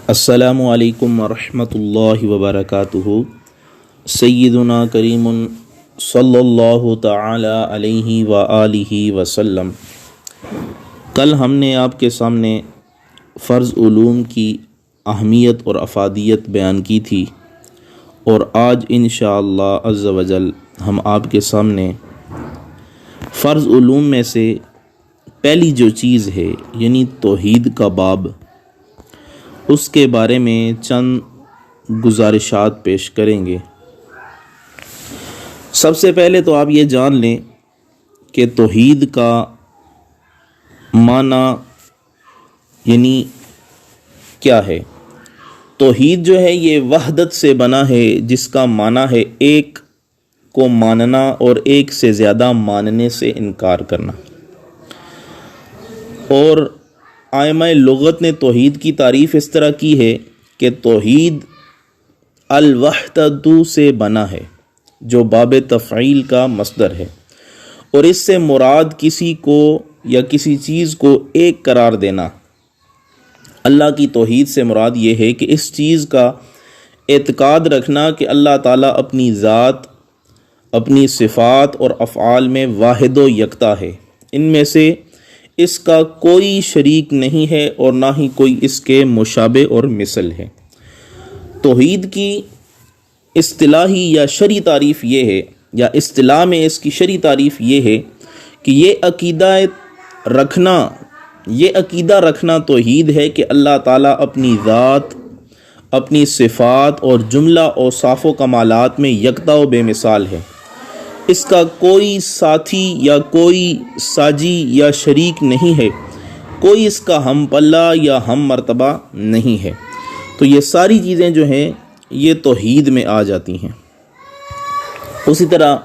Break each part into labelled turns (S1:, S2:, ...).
S1: السلام علیکم ورحمۃ اللہ وبرکاتہ۔ سیدنا کریم صلی اللہ تعالی علیہ وآلہ وسلم۔ کل ہم نے آپ کے سامنے فرض علوم کی اہمیت اور افادیت بیان کی تھی، اور آج انشاءاللہ عز و جل ہم آپ کے سامنے فرض علوم میں سے پہلی جو چیز ہے یعنی توحید کا باب، اس کے بارے میں چند گزارشات پیش کریں گے۔ سب سے پہلے تو آپ یہ جان لیں کہ توحید کا معنی یعنی کیا ہے۔ توحید جو ہے یہ وحدت سے بنا ہے، جس کا معنی ہے ایک کو ماننا اور ایک سے زیادہ ماننے سے انکار کرنا۔ اور ائمہ لغت نے توحید کی تعریف اس طرح کی ہے کہ توحید الوحدۃ سے بنا ہے، جو باب تفعیل کا مصدر ہے، اور اس سے مراد کسی کو یا کسی چیز کو ایک قرار دینا۔ اللہ کی توحید سے مراد یہ ہے کہ اس چیز کا اعتقاد رکھنا کہ اللہ تعالیٰ اپنی ذات، اپنی صفات اور افعال میں واحد و یکتا ہے، ان میں سے اس کا کوئی شریک نہیں ہے اور نہ ہی کوئی اس کے مشابہ اور مثل ہے۔ توحید کی اصطلاحی یا شرعی تعریف یہ ہے، یا اصطلاح میں اس کی شرعی تعریف یہ ہے کہ یہ عقیدہ رکھنا توحید ہے کہ اللہ تعالیٰ اپنی ذات، اپنی صفات اور جملہ اوصاف و کمالات میں یکتا و بے مثال ہے، اس کا کوئی ساتھی یا کوئی ساجی یا شریک نہیں ہے، کوئی اس کا ہم پلہ یا ہم مرتبہ نہیں ہے۔ تو یہ ساری چیزیں جو ہیں یہ توحید میں آ جاتی ہیں۔ اسی طرح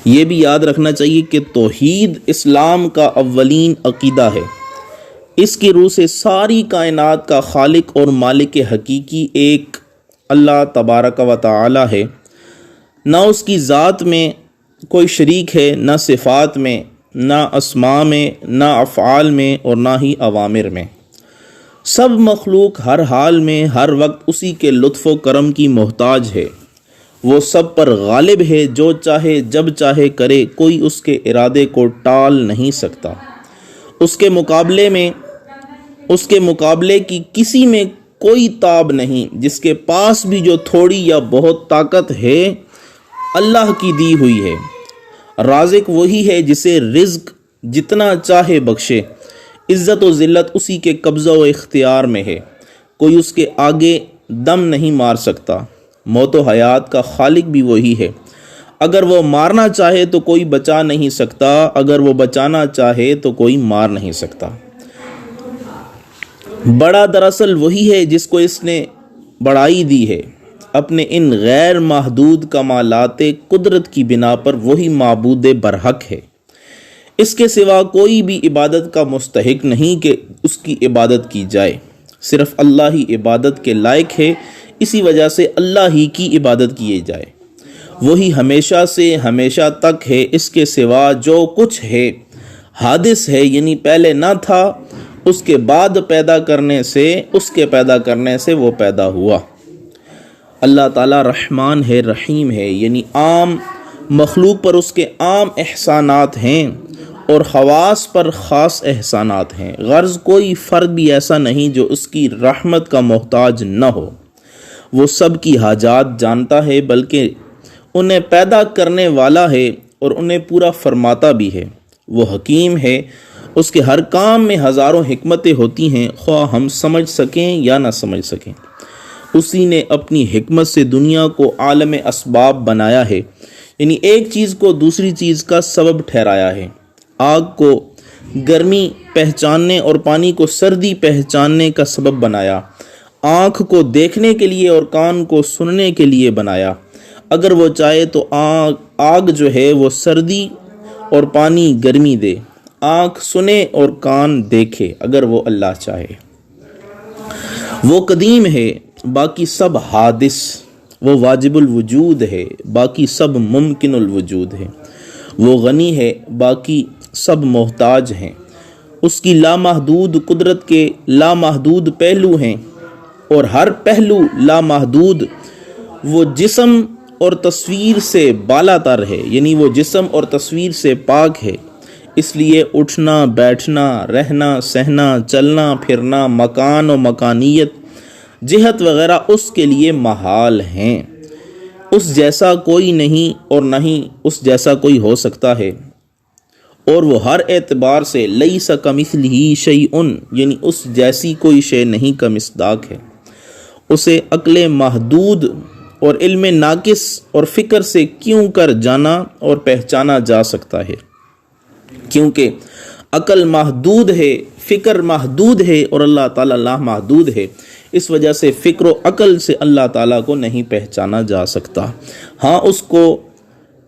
S1: یہ بھی یاد رکھنا چاہیے کہ توحید اسلام کا اولین عقیدہ ہے۔ اس کی روح سے ساری کائنات کا خالق اور مالک حقیقی ایک اللہ تبارک و تعالی ہے، نہ اس کی ذات میں کوئی شریک ہے، نہ صفات میں، نہ اسماء میں، نہ افعال میں، اور نہ ہی اوامر میں۔ سب مخلوق ہر حال میں ہر وقت اسی کے لطف و کرم کی محتاج ہے۔ وہ سب پر غالب ہے، جو چاہے جب چاہے کرے، کوئی اس کے ارادے کو ٹال نہیں سکتا۔ اس کے مقابلے کی کسی میں کوئی تاب نہیں۔ جس کے پاس بھی جو تھوڑی یا بہت طاقت ہے، اللہ کی دی ہوئی ہے۔ رازق وہی ہے جسے رزق جتنا چاہے بخشے، عزت و ذلت اسی کے قبضہ و اختیار میں ہے، کوئی اس کے آگے دم نہیں مار سکتا۔ موت و حیات کا خالق بھی وہی ہے، اگر وہ مارنا چاہے تو کوئی بچا نہیں سکتا، اگر وہ بچانا چاہے تو کوئی مار نہیں سکتا۔ بڑا دراصل وہی ہے جس کو اس نے بڑائی دی ہے، اپنے ان غیر محدود کمالات قدرت کی بنا پر وہی معبود برحق ہے۔ اس کے سوا کوئی بھی عبادت کا مستحق نہیں کہ اس کی عبادت کی جائے، صرف اللہ ہی عبادت کے لائق ہے، اسی وجہ سے اللہ ہی کی عبادت کیے جائے۔ وہی ہمیشہ سے ہمیشہ تک ہے، اس کے سوا جو کچھ ہے حادث ہے، یعنی پہلے نہ تھا، اس کے بعد پیدا کرنے سے وہ پیدا ہوا۔ اللہ تعالیٰ رحمان ہے، رحیم ہے، یعنی عام مخلوق پر اس کے عام احسانات ہیں اور خواص پر خاص احسانات ہیں۔ غرض کوئی فرد بھی ایسا نہیں جو اس کی رحمت کا محتاج نہ ہو۔ وہ سب کی حاجات جانتا ہے، بلکہ انہیں پیدا کرنے والا ہے اور انہیں پورا فرماتا بھی ہے۔ وہ حکیم ہے، اس کے ہر کام میں ہزاروں حکمتیں ہوتی ہیں، خواہ ہم سمجھ سکیں یا نہ سمجھ سکیں۔ اسی نے اپنی حکمت سے دنیا کو عالم اسباب بنایا ہے، یعنی ایک چیز کو دوسری چیز کا سبب ٹھہرایا ہے۔ آگ کو گرمی پہچاننے اور پانی کو سردی پہچاننے کا سبب بنایا، آنکھ کو دیکھنے کے لیے اور کان کو سننے کے لیے بنایا۔ اگر وہ چاہے تو آگ جو ہے وہ سردی اور پانی گرمی دے، آنکھ سنے اور کان دیکھے، اگر وہ اللہ چاہے۔ وہ قدیم ہے، باقی سب حادث، وہ واجب الوجود ہے، باقی سب ممکن الوجود ہے۔ وہ غنی ہے، باقی سب محتاج ہیں۔ اس کی لامحدود قدرت کے لامحدود پہلو ہیں، اور ہر پہلو لامحدود وہ جسم اور تصویر سے بالا تر ہے، یعنی وہ جسم اور تصویر سے پاک ہے، اس لیے اٹھنا بیٹھنا رہنا سہنا چلنا پھرنا مکان و مکانیت جہت وغیرہ اس کے لیے محال ہیں، اس جیسا کوئی نہیں اور نہ ہی اس جیسا کوئی ہو سکتا ہے، اور وہ ہر اعتبار سے لیس کمثلہ شیء یعنی اس جیسی کوئی شے نہیں کا مصداق ہے، اسے عقل محدود اور علم ناقص اور فکر سے کیوں کر جانا اور پہچانا جا سکتا ہے، کیونکہ عقل محدود ہے، فکر محدود ہے اور اللہ تعالیٰ لامحدود ہے، اس وجہ سے فکر و عقل سے اللہ تعالیٰ کو نہیں پہچانا جا سکتا۔ ہاں اس کو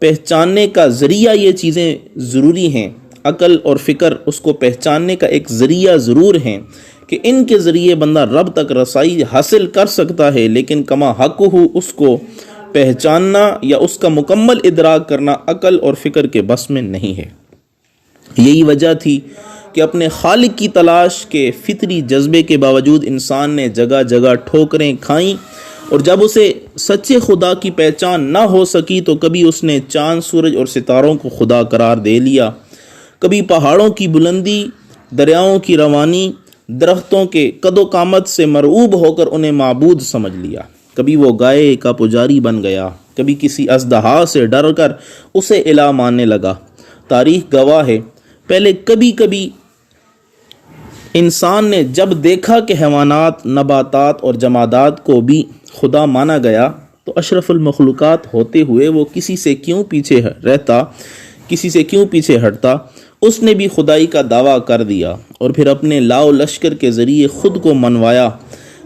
S1: پہچاننے کا ذریعہ یہ چیزیں ضروری ہیں، عقل اور فکر اس کو پہچاننے کا ایک ذریعہ ضرور ہیں کہ ان کے ذریعے بندہ رب تک رسائی حاصل کر سکتا ہے، لیکن کما حق ہو اس کو پہچاننا یا اس کا مکمل ادراک کرنا عقل اور فکر کے بس میں نہیں ہے۔ یہی وجہ تھی کہ اپنے خالق کی تلاش کے فطری جذبے کے باوجود انسان نے جگہ جگہ ٹھوکریں کھائیں، اور جب اسے سچے خدا کی پہچان نہ ہو سکی تو کبھی اس نے چاند سورج اور ستاروں کو خدا قرار دے لیا، کبھی پہاڑوں کی بلندی دریاؤں کی روانی درختوں کے قد و قامت سے مرعوب ہو کر انہیں معبود سمجھ لیا، کبھی وہ گائے کا پجاری بن گیا، کبھی کسی اژدہا سے ڈر کر اسے الہ ماننے لگا۔ تاریخ گواہ ہے پہلے کبھی کبھی انسان نے جب دیکھا کہ حیوانات نباتات اور جمادات کو بھی خدا مانا گیا تو اشرف المخلوقات ہوتے ہوئے وہ کسی سے کیوں پیچھے رہتا، کسی سے کیوں پیچھے ہٹتا، اس نے بھی خدائی کا دعویٰ کر دیا اور پھر اپنے لاؤ لشکر کے ذریعے خود کو منوایا۔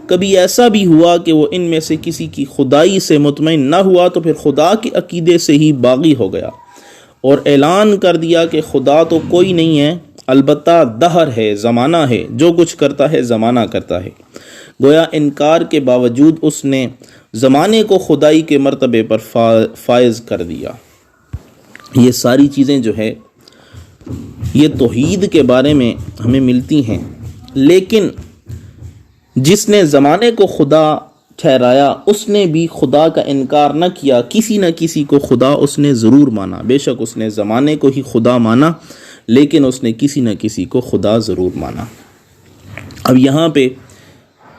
S1: کبھی ایسا بھی ہوا کہ وہ ان میں سے کسی کی خدائی سے مطمئن نہ ہوا تو پھر خدا کے عقیدے سے ہی باغی ہو گیا اور اعلان کر دیا کہ خدا تو کوئی نہیں ہے، البتہ دہر ہے، زمانہ ہے، جو کچھ کرتا ہے زمانہ کرتا ہے۔ گویا انکار کے باوجود اس نے زمانے کو خدائی کے مرتبے پر فائز کر دیا۔ یہ ساری چیزیں جو ہے یہ توحید کے بارے میں ہمیں ملتی ہیں، لیکن جس نے زمانے کو خدا ٹھہرایا اس نے بھی خدا کا انکار نہ کیا، کسی نہ کسی کو خدا اس نے ضرور مانا، بے شک اس نے زمانے کو ہی خدا مانا لیکن اس نے کسی نہ کسی کو خدا ضرور مانا۔ اب یہاں پہ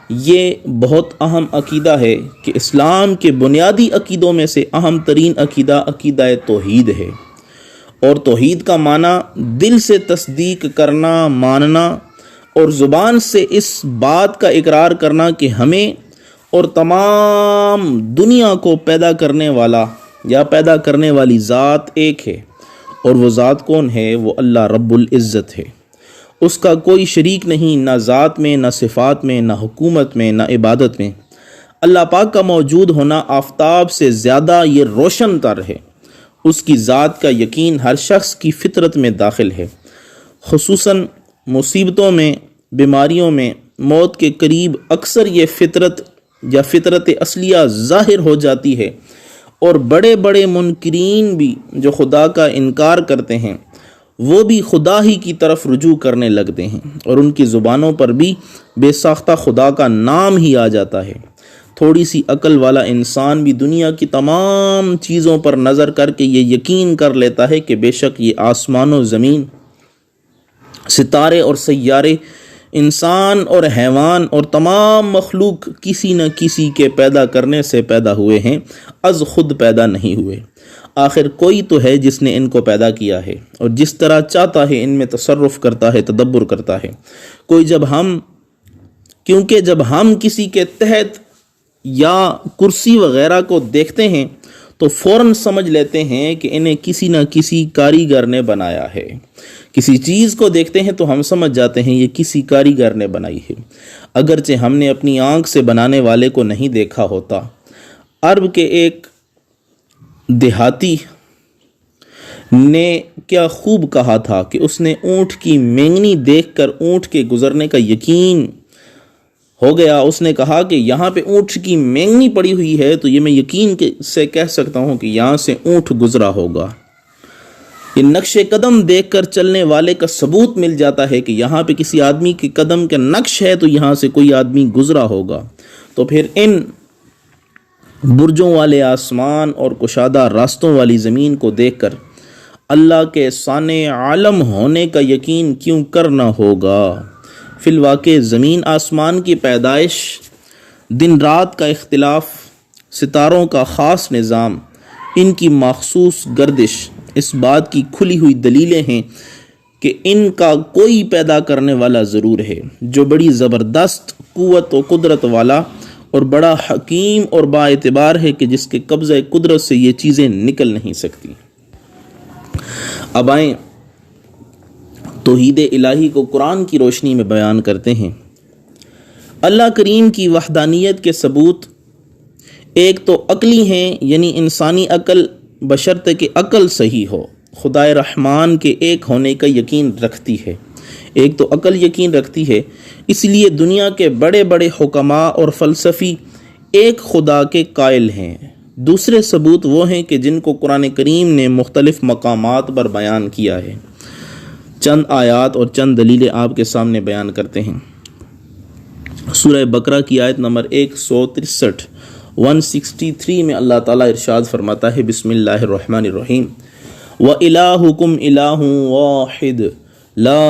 S1: یہ بہت اہم عقیدہ ہے کہ اسلام کے بنیادی عقیدوں میں سے اہم ترین عقیدہ عقیدہ توحید ہے، اور توحید کا معنی دل سے تصدیق کرنا، ماننا اور زبان سے اس بات کا اقرار کرنا کہ ہمیں اور تمام دنیا کو پیدا کرنے والا یا پیدا کرنے والی ذات ایک ہے، اور وہ ذات کون ہے؟ وہ اللہ رب العزت ہے، اس کا کوئی شریک نہیں، نہ ذات میں، نہ صفات میں، نہ حکومت میں، نہ عبادت میں۔ اللہ پاک کا موجود ہونا آفتاب سے زیادہ یہ روشن تر ہے، اس کی ذات کا یقین ہر شخص کی فطرت میں داخل ہے، خصوصاً مصیبتوں میں، بیماریوں میں، موت کے قریب اکثر یہ فطرت یا فطرت اصلیہ ظاہر ہو جاتی ہے، اور بڑے بڑے منکرین بھی جو خدا کا انکار کرتے ہیں وہ بھی خدا ہی کی طرف رجوع کرنے لگتے ہیں، اور ان کی زبانوں پر بھی بے ساختہ خدا کا نام ہی آ جاتا ہے۔ تھوڑی سی عقل والا انسان بھی دنیا کی تمام چیزوں پر نظر کر کے یہ یقین کر لیتا ہے کہ بے شک یہ آسمان و زمین، ستارے اور سیارے، انسان اور حیوان اور تمام مخلوق کسی نہ کسی کے پیدا کرنے سے پیدا ہوئے ہیں، از خود پیدا نہیں ہوئے۔ آخر کوئی تو ہے جس نے ان کو پیدا کیا ہے اور جس طرح چاہتا ہے ان میں تصرف کرتا ہے، تدبر کرتا ہے۔ کیونکہ جب ہم کسی کے تحت یا کرسی وغیرہ کو دیکھتے ہیں تو فوراً سمجھ لیتے ہیں کہ انہیں کسی نہ کسی کاریگر نے بنایا ہے۔ کسی چیز کو دیکھتے ہیں تو ہم سمجھ جاتے ہیں یہ کسی کاریگر نے بنائی ہے، اگرچہ ہم نے اپنی آنکھ سے بنانے والے کو نہیں دیکھا ہوتا۔ عرب کے ایک دیہاتی نے کیا خوب کہا تھا کہ اس نے اونٹ کی مینگنی دیکھ کر اونٹ کے گزرنے کا یقین ہو گیا۔ اس نے کہا کہ یہاں پہ اونٹ کی مینگنی پڑی ہوئی ہے تو یہ میں یقین سے کہہ سکتا ہوں کہ یہاں سے اونٹ گزرا ہوگا۔ یہ نقش قدم دیکھ کر چلنے والے کا ثبوت مل جاتا ہے کہ یہاں پہ کسی آدمی کے قدم کا نقش ہے تو یہاں سے کوئی آدمی گزرا ہوگا. تو پھر ان برجوں والے آسمان اور کشادہ راستوں والی زمین کو دیکھ کر اللہ کے صانع عالم ہونے کا یقین کیوں کرنا ہوگا؟ فی الواقع زمین آسمان کی پیدائش، دن رات کا اختلاف، ستاروں کا خاص نظام، ان کی مخصوص گردش اس بات کی کھلی ہوئی دلیلیں ہیں کہ ان کا کوئی پیدا کرنے والا ضرور ہے جو بڑی زبردست قوت و قدرت والا اور بڑا حکیم اور با اعتبار ہے کہ جس کے قبضہ قدرت سے یہ چیزیں نکل نہیں سکتی. اب آئیں توحید الہی کو قرآن کی روشنی میں بیان کرتے ہیں. اللہ کریم کی وحدانیت کے ثبوت ایک تو عقلی ہیں، یعنی انسانی عقل بشرط کہ عقل صحیح ہو خدائے رحمان کے ایک ہونے کا یقین رکھتی ہے. ایک تو عقل یقین رکھتی ہے، اس لیے دنیا کے بڑے بڑے حکماء اور فلسفی ایک خدا کے قائل ہیں. دوسرے ثبوت وہ ہیں کہ جن کو قرآن کریم نے مختلف مقامات پر بیان کیا ہے. چند آیات اور چند دلیلیں آپ کے سامنے بیان کرتے ہیں. سورہ بقرہ کی آیت نمبر 163 میں اللہ تعالیٰ ارشاد فرماتا ہے، بسم اللہ الرحمن الرحیم، وَإِلَٰهُكُمْ إِلَٰهٌ وَاحِدٌ لا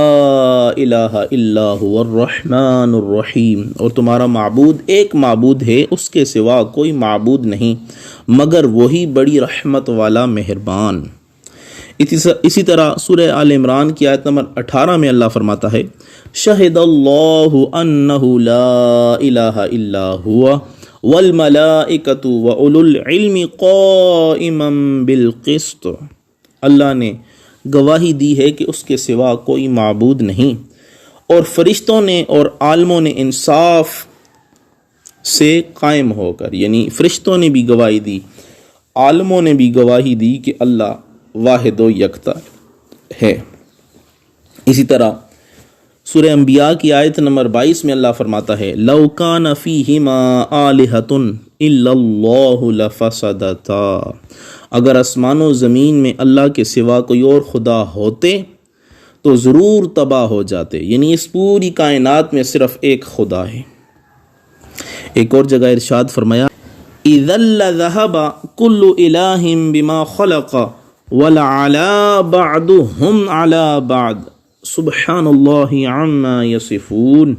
S1: الہ الا هو الرحمن الرحیم، اور تمہارا معبود ایک معبود ہے، اس کے سوا کوئی معبود نہیں مگر وہی بڑی رحمت والا مہربان. اسی طرح سورہ آل عمران کی آیت نمبر 18 میں اللہ فرماتا ہے، شہد اللہ انہ لا الہ الا هو والملائکۃ وَأُولُو العلم قائما بالقسط. اللہ نے گواہی دی ہے کہ اس کے سوا کوئی معبود نہیں، اور فرشتوں نے اور عالموں نے انصاف سے قائم ہو کر، یعنی فرشتوں نے بھی گواہی دی، عالموں نے بھی گواہی دی کہ اللہ واحد و یکتا ہے. اسی طرح سورہ انبیاء کی آیت نمبر 22 میں اللہ فرماتا ہے، لو کان فیہما آلہۃ الا اللہ لفسدتا. اگر آسمان و زمین میں اللہ کے سوا کوئی اور خدا ہوتے تو ضرور تباہ ہو جاتے، یعنی اس پوری کائنات میں صرف ایک خدا ہے. ایک اور جگہ ارشاد فرمایا، اذا لذهب كل الہ بما خلق ولعلى بعضهم على بعض سبحان اللہ عما یصفون.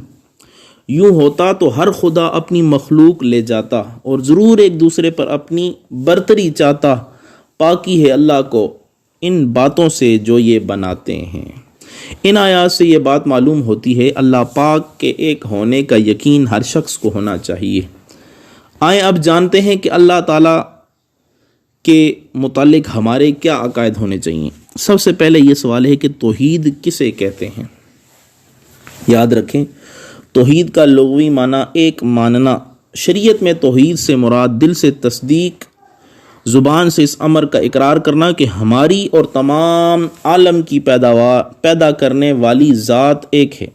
S1: یوں ہوتا تو ہر خدا اپنی مخلوق لے جاتا اور ضرور ایک دوسرے پر اپنی برتری چاہتا. پاکی ہے اللہ کو ان باتوں سے جو یہ بناتے ہیں. ان آیات سے یہ بات معلوم ہوتی ہے اللہ پاک کے ایک ہونے کا یقین ہر شخص کو ہونا چاہیے. آئیں اب جانتے ہیں کہ اللہ تعالیٰ کے متعلق ہمارے کیا عقائد ہونے چاہیے. سب سے پہلے یہ سوال ہے کہ توحید کسے کہتے ہیں؟ یاد رکھیں، توحید کا لغوی معنی ایک ماننا. شریعت میں توحید سے مراد دل سے تصدیق، زبان سے اس امر کا اقرار کرنا کہ ہماری اور تمام عالم کی پیدا کرنے والی ذات ایک ہے.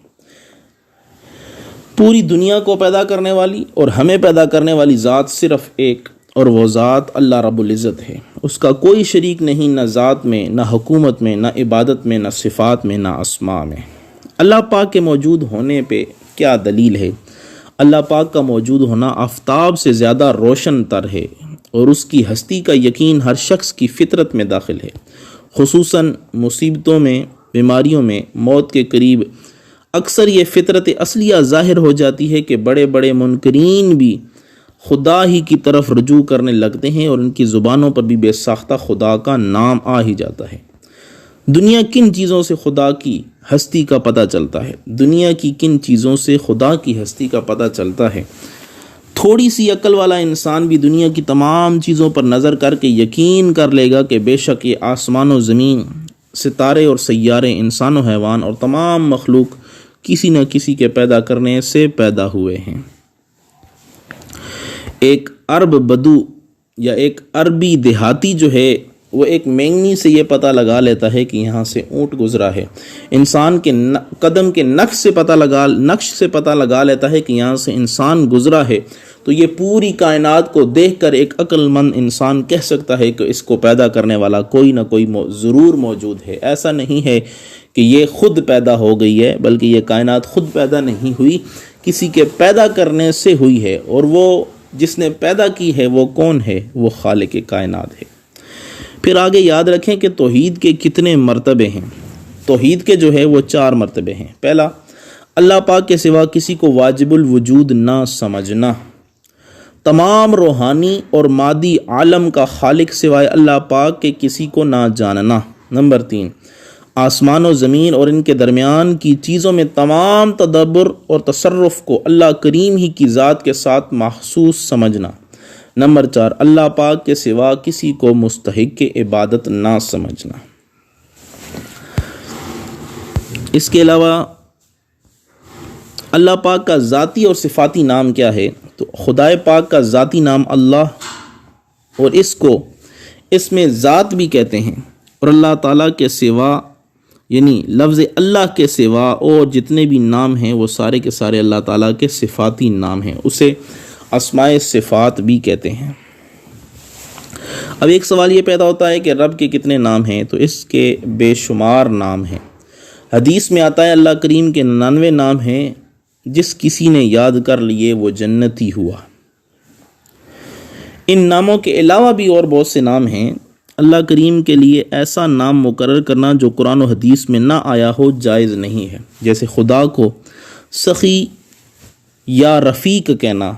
S1: پوری دنیا کو پیدا کرنے والی اور ہمیں پیدا کرنے والی ذات صرف ایک، اور وہ ذات اللہ رب العزت ہے. اس کا کوئی شریک نہیں، نہ ذات میں، نہ حکومت میں، نہ عبادت میں، نہ صفات میں، نہ اسماء میں. اللہ پاک کے موجود ہونے پہ کیا دلیل ہے؟ اللہ پاک کا موجود ہونا آفتاب سے زیادہ روشن تر ہے، اور اس کی ہستی کا یقین ہر شخص کی فطرت میں داخل ہے. خصوصاً مصیبتوں میں، بیماریوں میں، موت کے قریب اکثر یہ فطرت اصلیہ ظاہر ہو جاتی ہے کہ بڑے بڑے منکرین بھی خدا ہی کی طرف رجوع کرنے لگتے ہیں، اور ان کی زبانوں پر بھی بے ساختہ خدا کا نام آ ہی جاتا ہے. دنیا کن چیزوں سے خدا کی ہستی کا پتہ چلتا ہے؟ دنیا کی کن چیزوں سے خدا کی ہستی کا پتہ چلتا ہے؟ تھوڑی سی عقل والا انسان بھی دنیا کی تمام چیزوں پر نظر کر کے یقین کر لے گا کہ بے شک یہ آسمان و زمین، ستارے اور سیارے، انسان و حیوان اور تمام مخلوق کسی نہ کسی کے پیدا کرنے سے پیدا ہوئے ہیں. ایک عرب بدو یا ایک عربی دیہاتی جو ہے وہ ایک مینگنی سے یہ پتہ لگا لیتا ہے کہ یہاں سے اونٹ گزرا ہے، انسان کے قدم کے نقش سے پتہ لگا لیتا ہے کہ یہاں سے انسان گزرا ہے، تو یہ پوری کائنات کو دیکھ کر ایک عقل مند انسان کہہ سکتا ہے کہ اس کو پیدا کرنے والا کوئی نہ کوئی ضرور موجود ہے۔ ایسا نہیں ہے کہ یہ خود پیدا ہو گئی ہے، بلکہ یہ کائنات خود پیدا نہیں ہوئی، کسی کے پیدا کرنے سے ہوئی ہے، اور وہ جس نے پیدا کی ہے وہ کون ہے؟ وہ خالق کائنات ہے۔ پھر آگے یاد رکھیں کہ توحید کے کتنے مرتبے ہیں۔ توحید کے جو ہے وہ 4 مرتبے ہیں۔ پہلا، اللہ پاک کے سوا کسی کو واجب الوجود نہ سمجھنا، تمام روحانی اور مادی عالم کا خالق سوائے اللہ پاک کے کسی کو نہ جاننا۔ نمبر 3، آسمان و زمین اور ان کے درمیان کی چیزوں میں تمام تدبر اور تصرف کو اللہ کریم ہی کی ذات کے ساتھ محسوس سمجھنا۔ نمبر 4، اللہ پاک کے سوا کسی کو مستحق عبادت نہ سمجھنا۔ اس کے علاوہ اللہ پاک کا ذاتی اور صفاتی نام کیا ہے؟ تو خدائے پاک کا ذاتی نام اللہ، اور اس میں ذات بھی کہتے ہیں، اور اللہ تعالیٰ کے سوا یعنی لفظ اللہ کے سوا اور جتنے بھی نام ہیں وہ سارے کے سارے اللہ تعالیٰ کے صفاتی نام ہیں، اسے اسماء صفات بھی کہتے ہیں۔ اب ایک سوال یہ پیدا ہوتا ہے کہ رب کے کتنے نام ہیں؟ تو اس کے بے شمار نام ہیں۔ حدیث میں آتا ہے اللہ کریم کے 99 نام ہیں، جس کسی نے یاد کر لیے وہ جنتی ہوا۔ ان ناموں کے علاوہ بھی اور بہت سے نام ہیں۔ اللہ کریم کے لیے ایسا نام مقرر کرنا جو قرآن و حدیث میں نہ آیا ہو جائز نہیں ہے، جیسے خدا کو سخی یا رفیق کہنا۔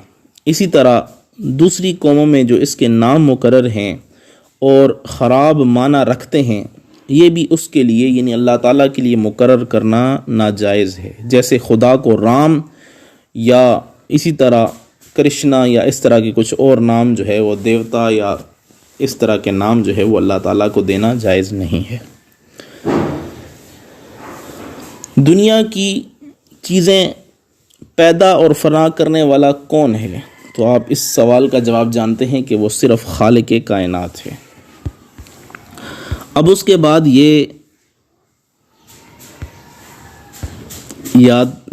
S1: اسی طرح دوسری قوموں میں جو اس کے نام مقرر ہیں اور خراب معنی رکھتے ہیں، یہ بھی اس کے لیے یعنی اللہ تعالیٰ کے لیے مقرر کرنا ناجائز ہے، جیسے خدا کو رام یا اسی طرح کرشنا یا اس طرح کے کچھ اور نام جو ہے وہ دیوتا یا اس طرح کے نام جو ہے وہ اللہ تعالیٰ کو دینا جائز نہیں ہے۔ دنیا کی چیزیں پیدا اور فنا کرنے والا کون ہے؟ تو آپ اس سوال کا جواب جانتے ہیں کہ وہ صرف خالق کائنات ہے۔ اب اس کے بعد یہ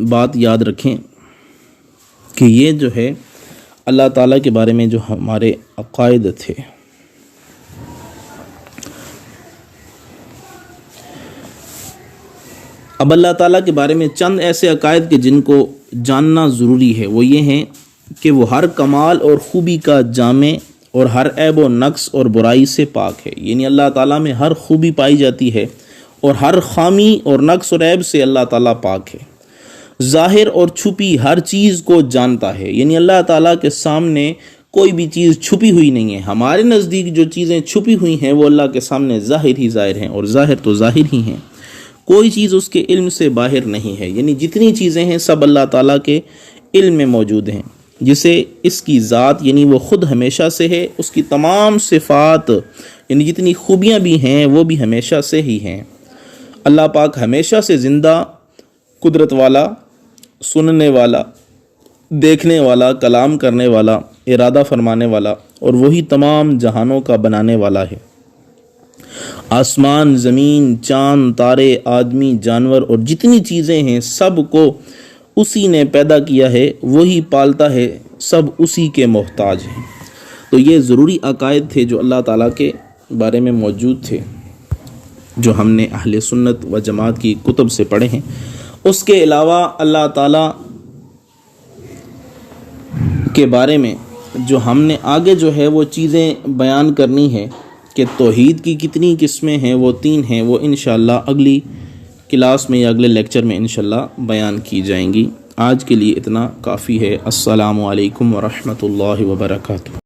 S1: بات یاد رکھیں کہ یہ جو ہے اللہ تعالیٰ کے بارے میں جو ہمارے عقائد تھے، اب اللہ تعالیٰ کے بارے میں چند ایسے عقائد کے جن کو جاننا ضروری ہے، وہ یہ ہیں کہ وہ ہر کمال اور خوبی کا جامع اور ہر عیب و نقص اور برائی سے پاک ہے، یعنی اللہ تعالیٰ میں ہر خوبی پائی جاتی ہے اور ہر خامی اور نقص اور عیب سے اللہ تعالیٰ پاک ہے۔ ظاہر اور چھپی ہر چیز کو جانتا ہے، یعنی اللہ تعالیٰ کے سامنے کوئی بھی چیز چھپی ہوئی نہیں ہے۔ ہمارے نزدیک جو چیزیں چھپی ہوئی ہیں وہ اللہ کے سامنے ظاہر ہی ظاہر ہیں، اور ظاہر تو ظاہر ہی ہیں، کوئی چیز اس کے علم سے باہر نہیں ہے، یعنی جتنی چیزیں ہیں سب اللہ تعالیٰ کے علم میں موجود ہیں، جسے اس کی ذات یعنی وہ خود ہمیشہ سے ہے، اس کی تمام صفات یعنی جتنی خوبیاں بھی ہیں وہ بھی ہمیشہ سے ہی ہیں۔ اللہ پاک ہمیشہ سے زندہ، قدرت والا، سننے والا، دیکھنے والا، کلام کرنے والا، ارادہ فرمانے والا، اور وہی تمام جہانوں کا بنانے والا ہے۔ آسمان، زمین، چاند، تارے، آدمی، جانور اور جتنی چیزیں ہیں سب کو اسی نے پیدا کیا ہے، وہی پالتا ہے، سب اسی کے محتاج ہیں۔ تو یہ ضروری عقائد تھے جو اللہ تعالیٰ کے بارے میں موجود تھے، جو ہم نے اہل سنت و جماعت کی کتب سے پڑھے ہیں۔ اس کے علاوہ اللہ تعالیٰ کے بارے میں جو ہم نے آگے جو ہے وہ چیزیں بیان کرنی ہے کہ توحید کی کتنی قسمیں ہیں، وہ 3 ہیں، وہ انشاءاللہ اگلی کلاس میں یا اگلے لیکچر میں انشاءاللہ بیان کی جائیں گی۔ آج کے لیے اتنا کافی ہے۔ السلام علیکم ورحمۃ اللہ وبرکاتہ۔